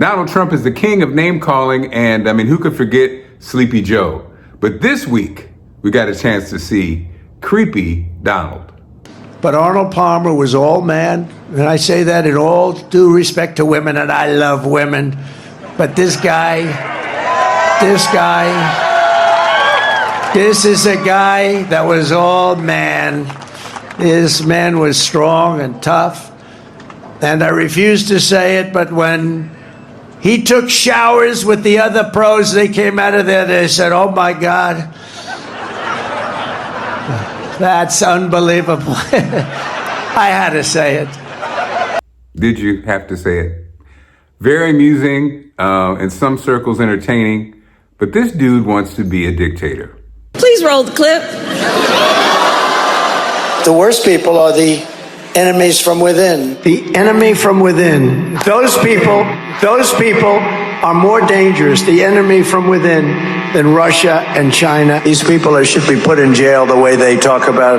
Donald Trump is the king of name calling, and I mean, who could forget Sleepy Joe? But this week, we got a chance to see Creepy Donald. But Arnold Palmer was all man, and I say that in all due respect to women, and I love women. But this is a guy that was all man. This man was strong and tough, and I refuse to say it, but when he took showers with the other pros, they came out of there, they said, oh my God, that's unbelievable. I had to say it. Did you have to say it? Very amusing, in some circles entertaining, but this dude wants to be a dictator. Please roll the clip. The worst people are the enemies from within. The enemy from within. Those people are more dangerous, the enemy from within, than Russia and China. These people should be put in jail the way they talk about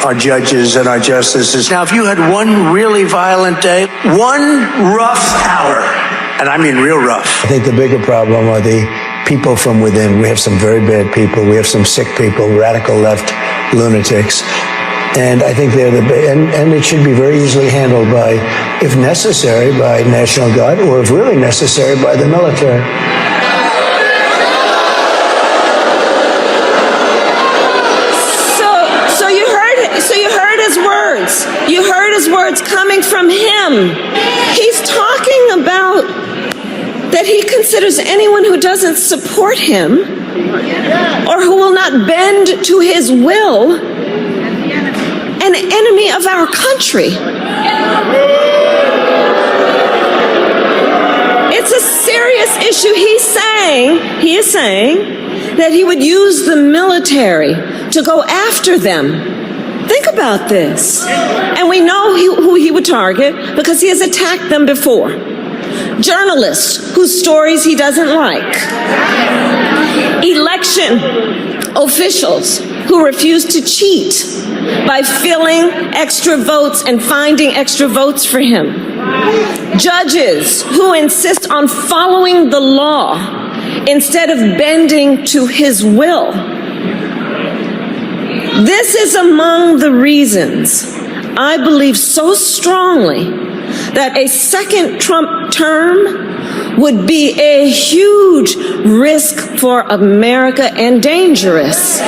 our judges and our justices. Now, if you had one really violent day, one rough hour, and I mean real rough. I think the bigger problem are the people from within. We have some very bad people. We have some sick people, radical left lunatics. And I think they're and it should be very easily handled by, if necessary, by National Guard, or if really necessary, by the military. So you heard his words. You heard his words coming from him. He's talking about that he considers anyone who doesn't support him or who will not bend to his will an enemy of our country. It's a serious issue. He is saying that he would use the military to go after them. Think about this. And we know who he would target because he has attacked them before. Journalists whose stories he doesn't like. Election officials who refuse to cheat by filling extra votes and finding extra votes for him. Judges who insist on following the law instead of bending to his will. This is among the reasons I believe so strongly that a second Trump term would be a huge risk for America and dangerous.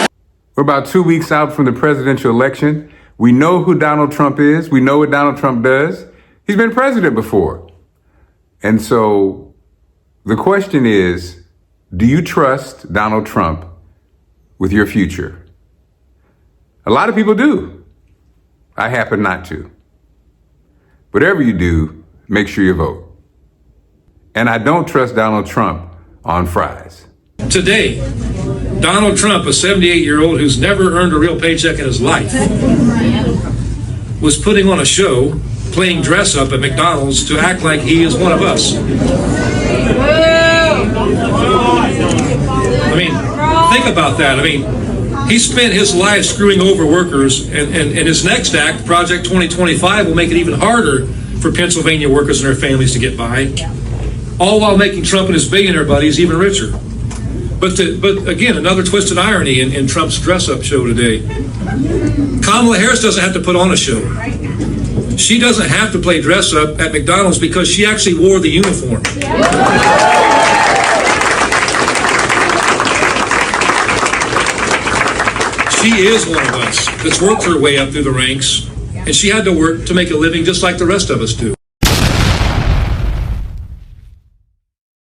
We're about 2 weeks out from the presidential election. We know who Donald Trump is. We know what Donald Trump does. He's been president before. And so the question is, do you trust Donald Trump with your future? A lot of people do. I happen not to. Whatever you do, make sure you vote. And I don't trust Donald Trump on fries. Today, Donald Trump, a 78-year-old who's never earned a real paycheck in his life, was putting on a show, playing dress up at McDonald's to act like he is one of us. I mean, think about that. I mean, he spent his life screwing over workers, and his next act, Project 2025, will make it even harder for Pennsylvania workers and their families to get by, all while making Trump and his billionaire buddies even richer. But again, another twisted irony in Trump's dress-up show today. Kamala Harris doesn't have to put on a show. She doesn't have to play dress-up at McDonald's because she actually wore the uniform. She is one of us that's worked her way up through the ranks, and she had to work to make a living just like the rest of us do.